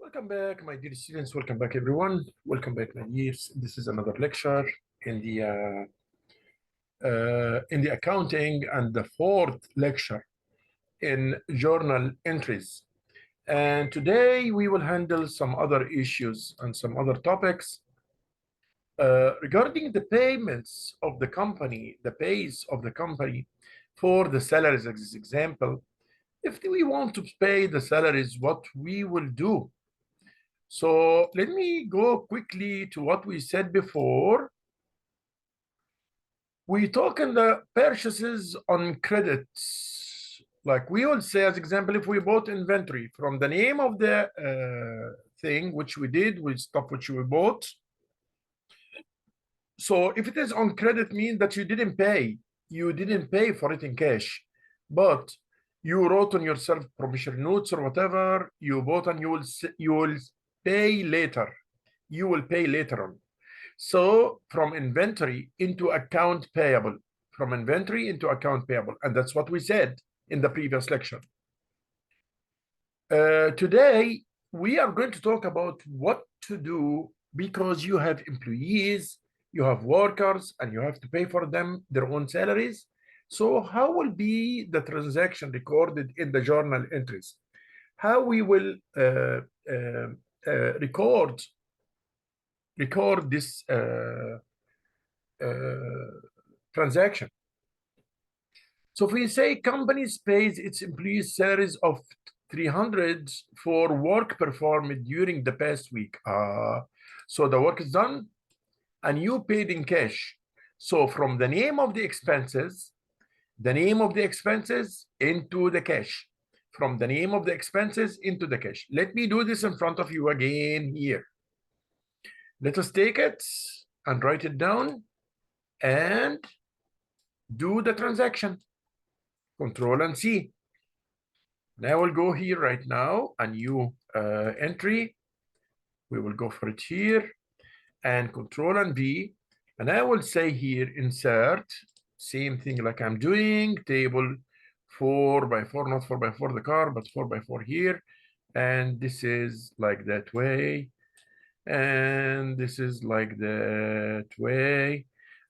Welcome back, my dear students. Welcome back, everyone. Welcome back, my dears. This is another lecture in the accounting and the fourth lecture in journal entries. And today we will handle some other issues and some other topics regarding the payments of the company, the pays of the company for the salaries. As this example, if we want to pay the salaries, what we will do. So let me go quickly to what we said before. We talk in the purchases on credits. Like we will say, as example, if we bought inventory from the name of the thing, which we did, with stuff which we bought. So if it is on credit, means that you didn't pay. You didn't pay for it in cash, but you wrote on yourself promissory notes or whatever you bought, and you will pay later. You will pay later on. So from inventory into account payable, from inventory into account payable. And that's what we said in the previous lecture. Today, we are going to talk about what to do because you have employees, you have workers, and you have to pay for them their own salaries. So how will be the transaction recorded in the journal entries? How we will record this transaction. So if we say companies pays its employees salaries of 300 for work performed during the past week. So the work is done and you paid in cash. So from the name of the expenses into the cash. From the name of the expenses into the cash. Let me do this in front of you again here. Let us take it and write it down and do the transaction. Control and C. And I will go here right now, a new entry. We will go for it here and Control and V. And I will say here, insert, same thing like I'm doing, table 4x4, not 4x4 the car, but 4x4 here. And this is like that way. And this is like that way.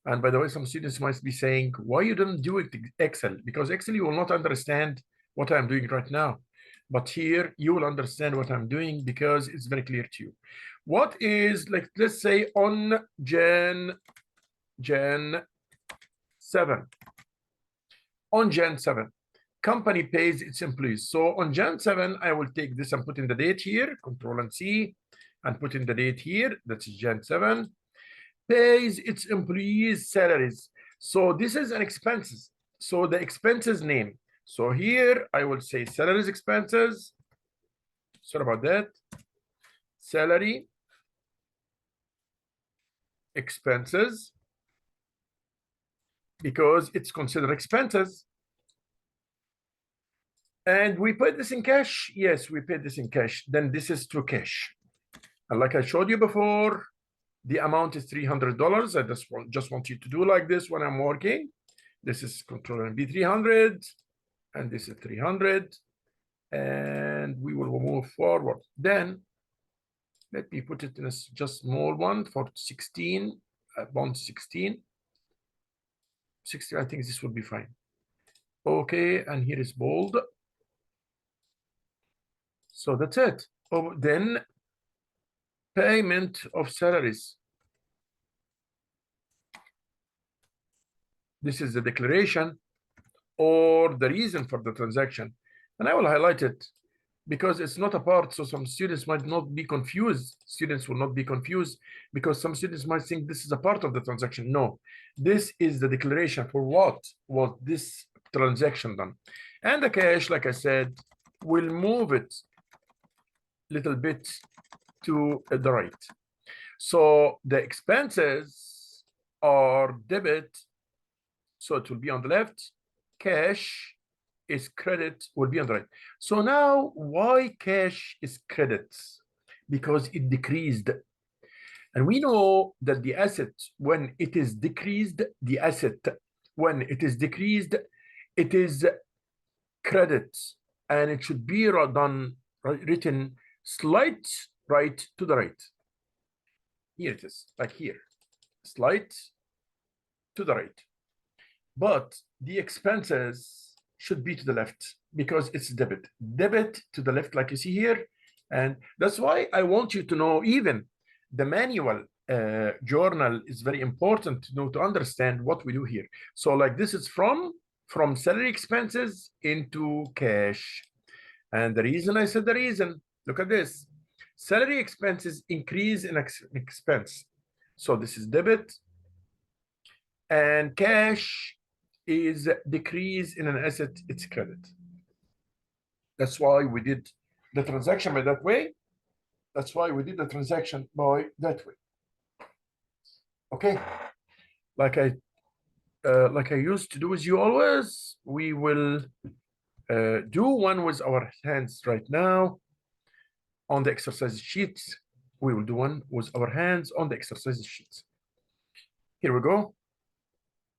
And by the way, some students might be saying, why you don't do it in Excel? Because Excel, you will not understand what I'm doing right now. But here, you will understand what I'm doing because it's very clear to you. What is, like, let's say on Jan 7. On Jan 7, company pays its employees. So on Jan 7, I will take this and put in the date here, Control and C, and put in the date here, that's Jan 7. Pays its employees salaries. So this is an expenses. So the expenses name. So here I will say salaries expenses. Sorry about that. Salary expenses, because it's considered expenses. And we put this in cash. Yes, we paid this in cash. Then this is to cash. And like I showed you before, the amount is $300. I just want you to do like this when I'm working. This is Control and B 300, and this is 300. And we will move forward. Then let me put it in a just small one for 16, bond 16. 16, I think this will be fine. Okay, and here is bold. So that's it. Oh, then payment of salaries. This is the declaration or the reason for the transaction. And I will highlight it because it's not a part. So some students might not be confused. Students will not be confused because some students might think this is a part of the transaction. No, this is the declaration for what was this transaction done. And the cash, like I said, will move it a little bit to the right. So the expenses are debit, so it will be on the left. Cash is credit, will be on the right. So now, why cash is credit? Because it decreased. And we know that the asset, when it is decreased, the asset, when it is decreased, it is credit. And it should be written Slight right to the right. Here it is, like here. Slight to the right. But the expenses should be to the left because it's debit. Debit to the left, like you see here. And that's why I want you to know even the manual journal is very important to know, to understand what we do here. So like this is from salary expenses into cash. And the reason I said the reason, look at this. Salary expenses increase in expense. So this is debit, and cash is decrease in an asset, it's credit. That's why we did the transaction by that way. That's why we did the transaction by that way. Okay, like I used to do with you always, we will do one with our hands right now on the exercise sheets. We will do one with our hands on the exercise sheets. Here we go.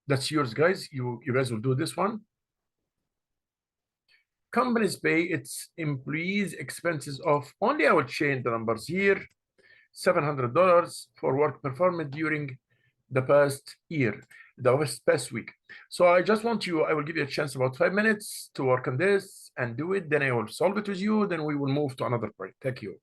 That's yours, guys. You guys will do this one. Companies pay its employees expenses of, only I will change the numbers here, $700 for work performed during the past year, the past week. So I just want you, I will give you a chance about 5 minutes to work on this and do it. Then I will solve it with you. Then we will move to another point. Thank you.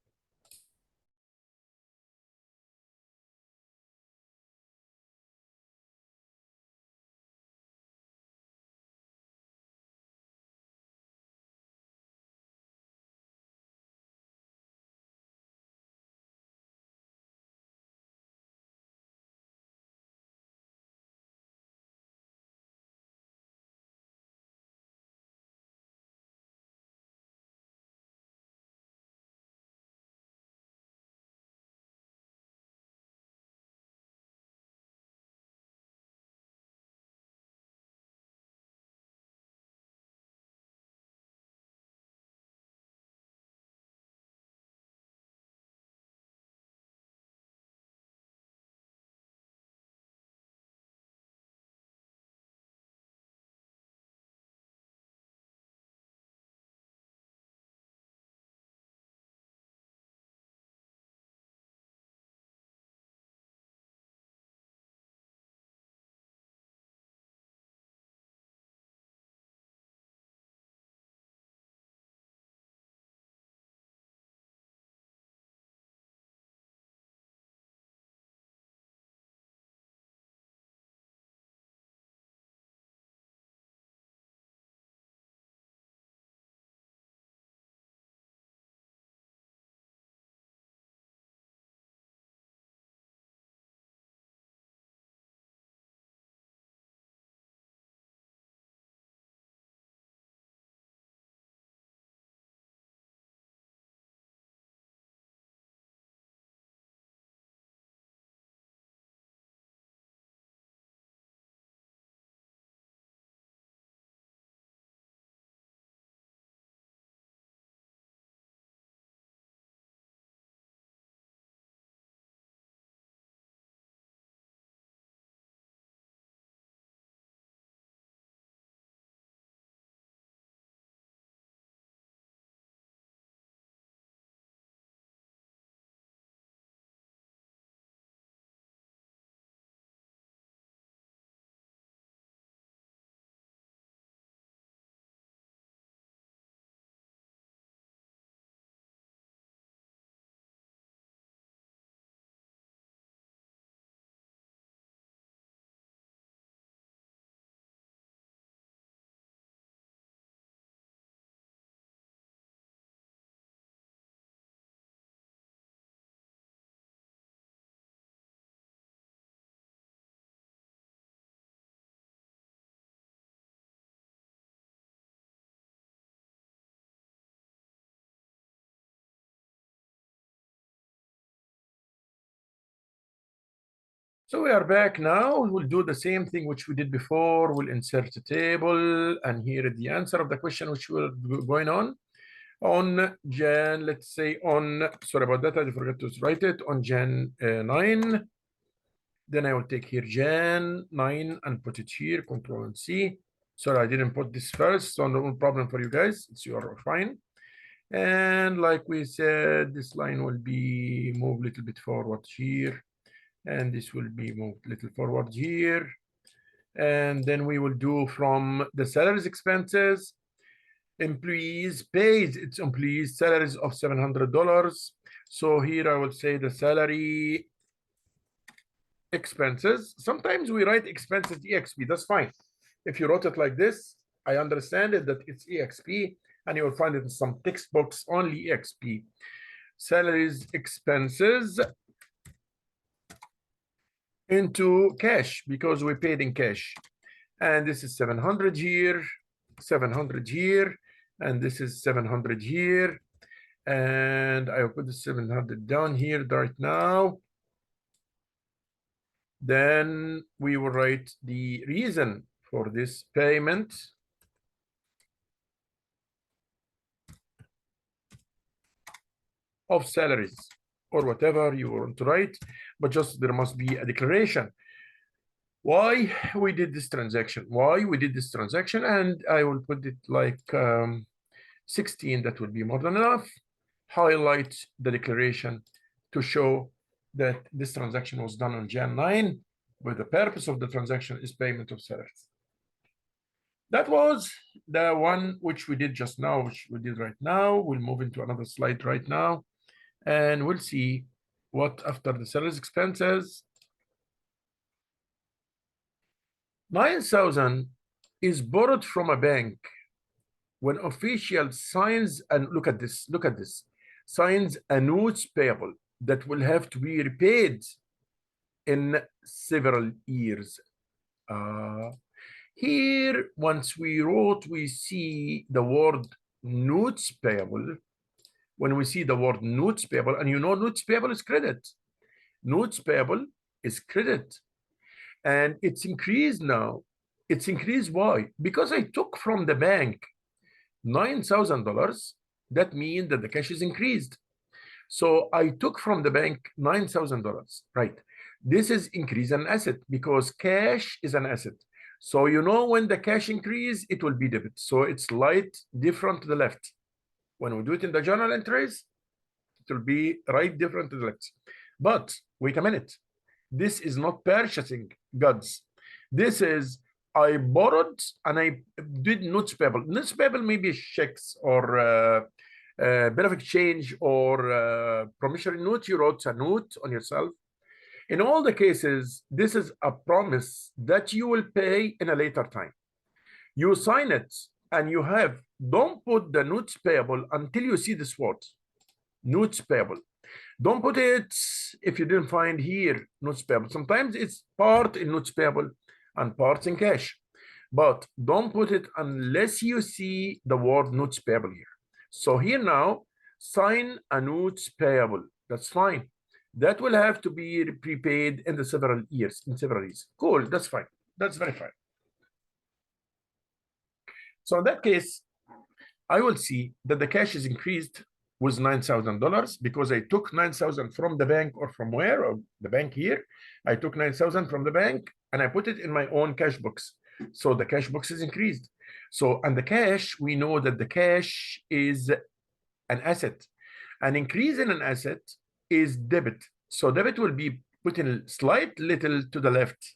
So we are back now. We'll do the same thing which we did before. We'll insert a table, and here is the answer of the question which we're going on. On Jan, let's say on, sorry about that, I forgot to write it, on Jan 9. Then I will take here Jan 9 and put it here, Control and C. Sorry, I didn't put this first, so no problem for you guys. It's your fine. And like we said, this line will be moved a little bit forward here. And this will be moved a little forward here. And then we will do from the salaries expenses, employees pays its employees salaries of $700. So here I will say the salary expenses. Sometimes we write expenses EXP, that's fine. If you wrote it like this, I understand it that it's EXP, and you will find it in some textbooks only EXP. Salaries expenses into cash because we paid in cash. And this is 700 here, 700 here, and this is 700 here. And I will put the 700 down here right now. Then we will write the reason for this payment. Of salaries or whatever you want to write, but just there must be a declaration. Why we did this transaction, why we did this transaction, and I will put it like 16, that will be more than enough. Highlight the declaration to show that this transaction was done on Jan 9, where the purpose of the transaction is payment of salaries. That was the one which we did just now, which we did right now. We'll move into another slide right now, and we'll see what after the salaries expenses. 9,000 is borrowed from a bank when official signs, and look at this, signs a notes payable that will have to be repaid in several years. Here, once we wrote, we see the word notes payable. When we see the word notes payable, and you know notes payable is credit. Notes payable is credit. And it's increased now. It's increased, why? Because I took from the bank $9,000. That means that the cash is increased. So I took from the bank $9,000, right? This is increase an asset because cash is an asset. So you know when the cash increase, it will be debit. So it's light different to the left. When we do it in the journal entries, it will be right different to the left. But wait a minute. This is not purchasing goods. This is I borrowed and I did notes payable. Notes payable may be checks or bill of exchange or promissory note. You wrote a note on yourself. In all the cases, this is a promise that you will pay in a later time. You sign it and you have, don't put the notes payable until you see this word, notes payable. Don't put it if you didn't find here notes payable. Sometimes it's part in notes payable and parts in cash. But don't put it unless you see the word notes payable here. So here now, sign a notes payable. That's fine. That will have to be prepaid in the several years, Cool, that's fine. That's very fine. So in that case, I will see that the cash is increased with $9,000 because I took 9,000 from the bank or from where, or the bank here. I took 9,000 from the bank and I put it in my own cash box. So the cash box is increased. So, and the cash, we know that the cash is an asset. An increase in an asset is debit. So debit will be put in slight little to the left,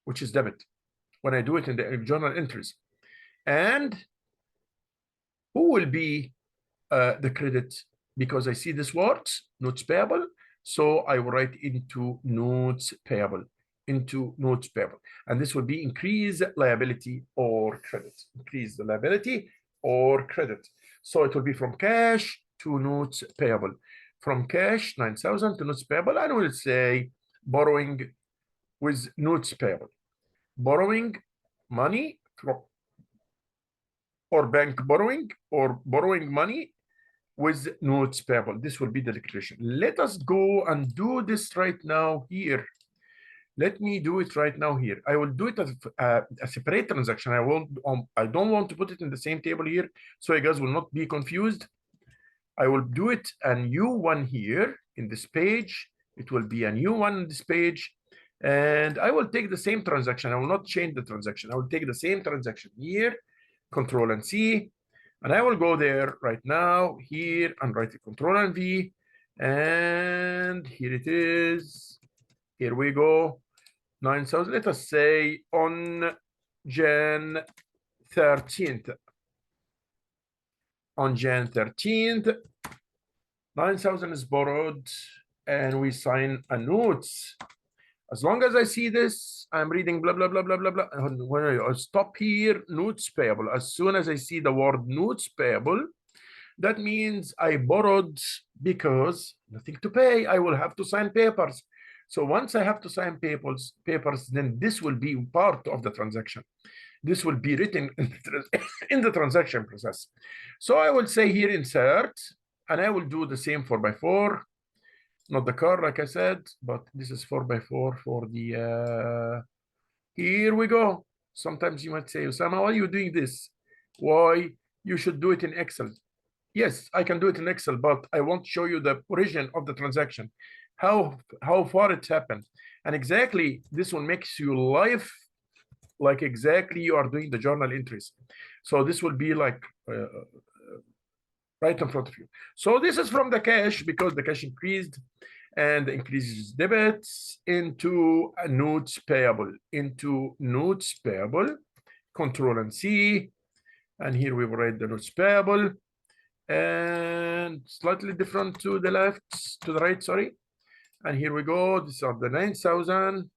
which is debit when I do it in the journal entries. And who will be the credit? Because I see this word, notes payable. So I will write into notes payable, And this will be increase liability or credit, increase the liability or credit. So it will be from cash to notes payable. From cash, 9,000 to notes payable, and we'll say borrowing with notes payable. Borrowing money from, or bank borrowing, or borrowing money with notes payable. This will be the declaration. Let us go and do this right now here. Let me do it right now here. I will do it as a separate transaction. I don't want to put it in the same table here, so you guys will not be confused. I will do it a new one here in this page. It will be a new one in this page. And I will take the same transaction. I will not change the transaction. I will take the same transaction here, Control and C. And I will go there right now here and write the Control and V. And here it is. Here we go. 9,000. Let us say on Jan 13th. On Jan 13th, 9,000 is borrowed and we sign a note. As long as I see this, I'm reading blah, blah, blah, blah, blah, blah. And when I stop here, notes payable. As soon as I see the word notes payable, that means I borrowed because nothing to pay. I will have to sign papers. So once I have to sign papers, then this will be part of the transaction. This will be written in the transaction process. So I will say here insert, and I will do the same 4x4. Not the car, like I said, but this is 4x4 for the, here we go. Sometimes you might say, Osama, why are you doing this? Why? You should do it in Excel. Yes, I can do it in Excel, but I want to show you the origin of the transaction, how far it happened. And exactly, this one makes you live like exactly you are doing the journal entries. So this will be like right in front of you. So this is from the cash because the cash increased and increases debits into a notes payable, Control and C. And here we will write the notes payable and slightly different to the left, to the right, sorry. And here we go. These are the 9,000.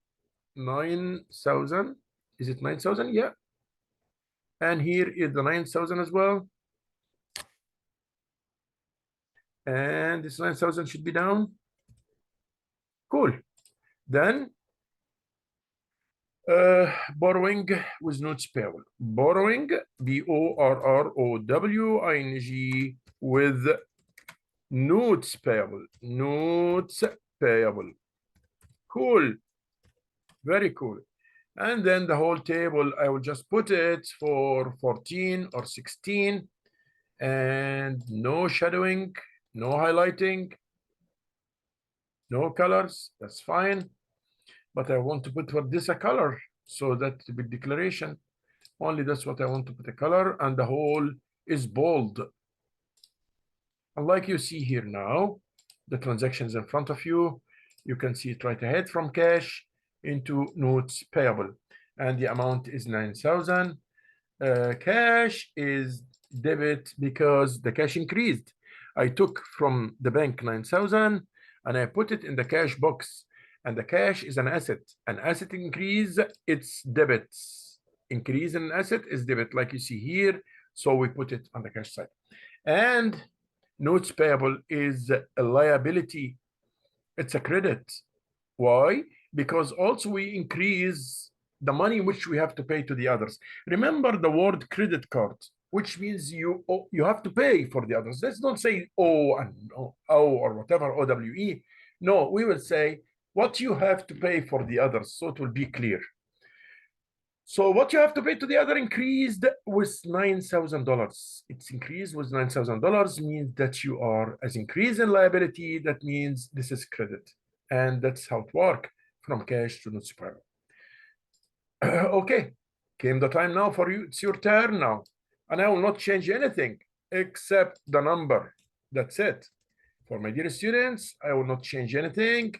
Is it 9,000? Yeah. And here is the 9,000 as well. And this 9,000 should be down. Cool. Then borrowing with notes payable. Borrowing, borrowing, with notes payable. Cool. Very cool. And then the whole table, I will just put it for 14 or 16 and no shadowing, no highlighting, no colors. That's fine. But I want to put for this a color so that the big declaration. Only that's what I want to put a color, and the whole is bold. And like you see here now, the transactions in front of you, you can see it right ahead from cash into notes payable. And the amount is 9,000. Cash is debit because the cash increased. I took from the bank 9,000 and I put it in the cash box. And the cash is an asset. An asset increase, it's debit. Increase in asset is debit, like you see here. So we put it on the cash side. And notes payable is a liability. It's a credit. Why? Because also we increase the money which we have to pay to the others. Remember the word credit card, which means you have to pay for the others. Let's not say O and O or whatever, OWE. No, we will say what you have to pay for the others, so it will be clear. So what you have to pay to the other increased with $9,000. It's increased with $9,000 means that you are as increase in liability. That means this is credit. And that's how it works from cash to notes payable. Okay, came the time now for you. It's your turn now. And I will not change anything except the number. That's it. For my dear students, I will not change anything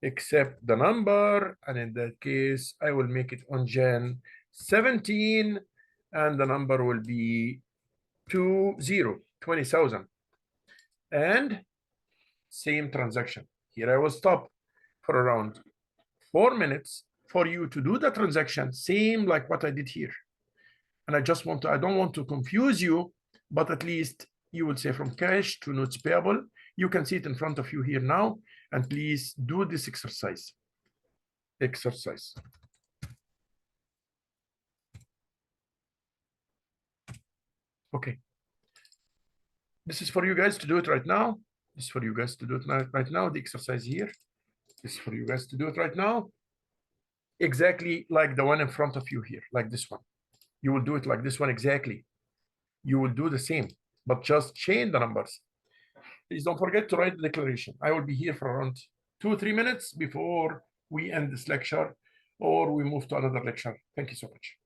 except the number. And in that case, I will make it on Jan 17. And the number will be 20,000. And same transaction. Here I will stop for around 4 minutes for you to do the transaction, same like what I did here. And I don't want to confuse you, but at least you will say from cash to notes payable. You can see it in front of you here now. And please do this exercise. Okay. This is for you guys to do it right now. This is for you guys to do it right now. The exercise here. This is for you guys to do it right now. Exactly like the one in front of you here, like this one. You will do it like this one exactly. You will do the same, but just change the numbers. Please don't forget to write the declaration. I will be here for around 2 or 3 minutes before we end this lecture or we move to another lecture. Thank you so much.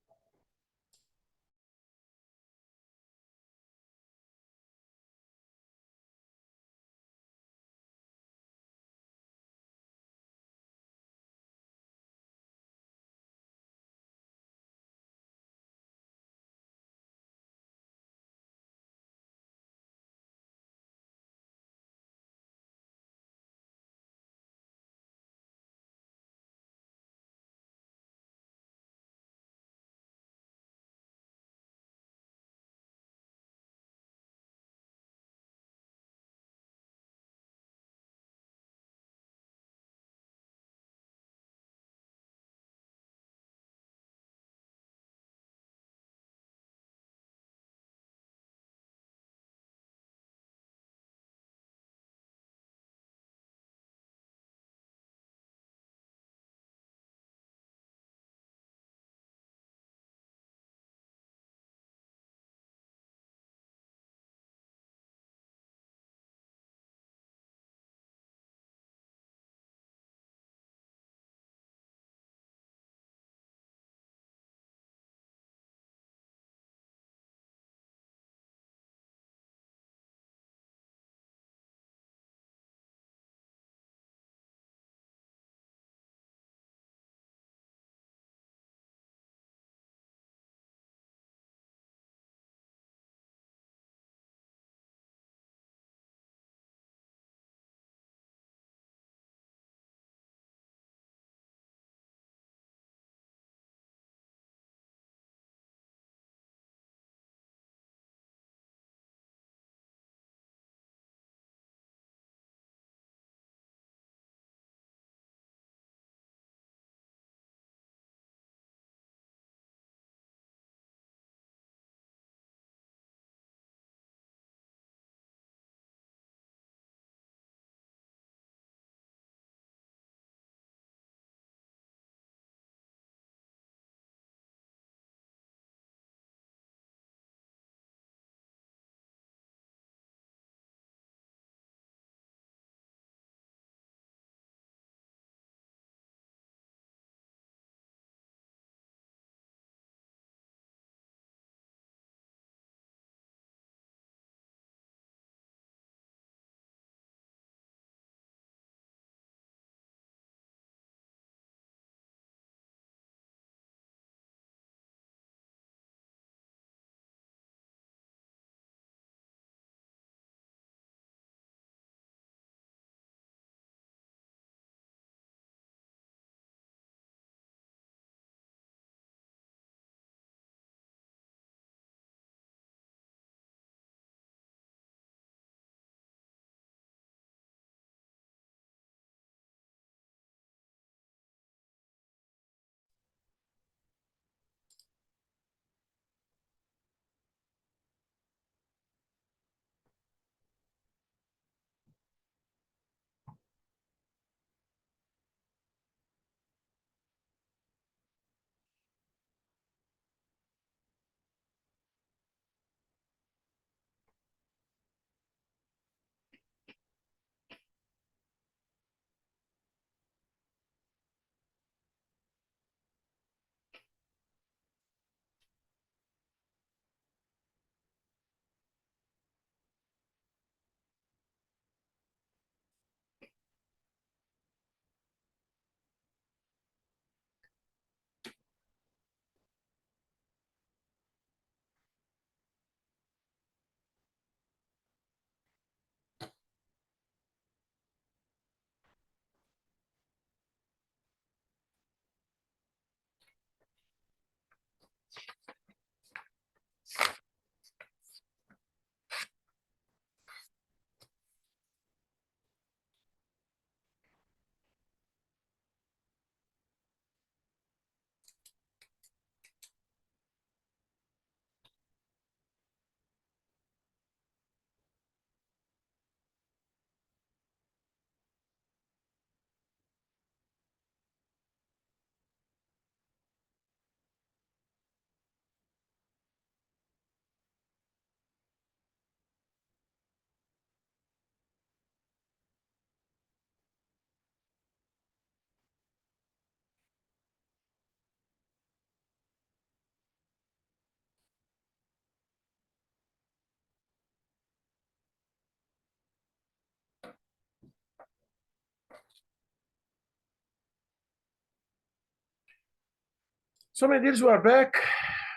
So my dears, we are back.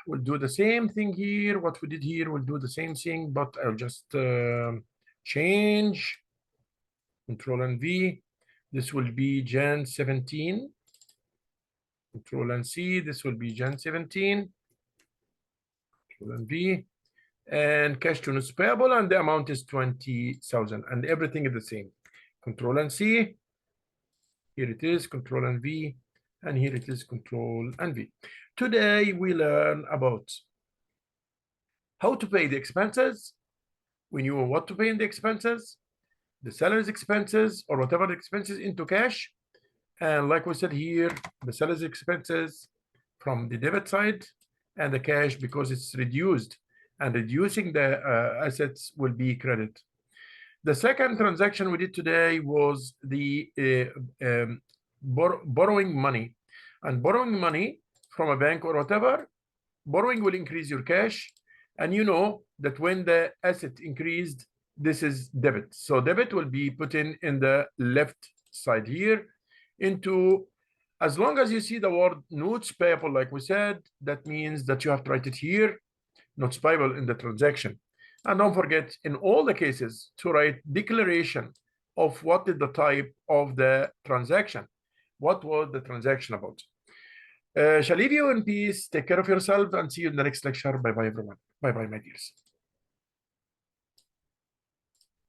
We'll do the same thing here. What we did here, we'll do the same thing, but I'll just change, Control and V. This will be Jan 17. Control and C, this will be Jan 17. Control and V. And cash to notes payable, and the amount is 20,000, and everything is the same. Control and C. Here it is, Control and V. And here it is, Control and V. Today we learn about how to pay the expenses, when you know what to pay in the expenses, the salaries expenses or whatever expenses into cash. And like we said here, the salaries expenses from the debit side and the cash because it's reduced, and reducing the assets will be credit. The second transaction we did today was the borrowing money. And borrowing money from a bank or whatever, borrowing will increase your cash. And you know that when the asset increased, this is debit. So debit will be put in the left side here into, as long as you see the word notes payable, like we said, that means that you have to write it here, notes payable in the transaction. And don't forget, in all the cases, to write declaration of what is the type of the transaction. What was the transaction about? Shall leave you in peace. Take care of yourself and see you in the next lecture. Bye-bye, everyone. Bye-bye, my dears.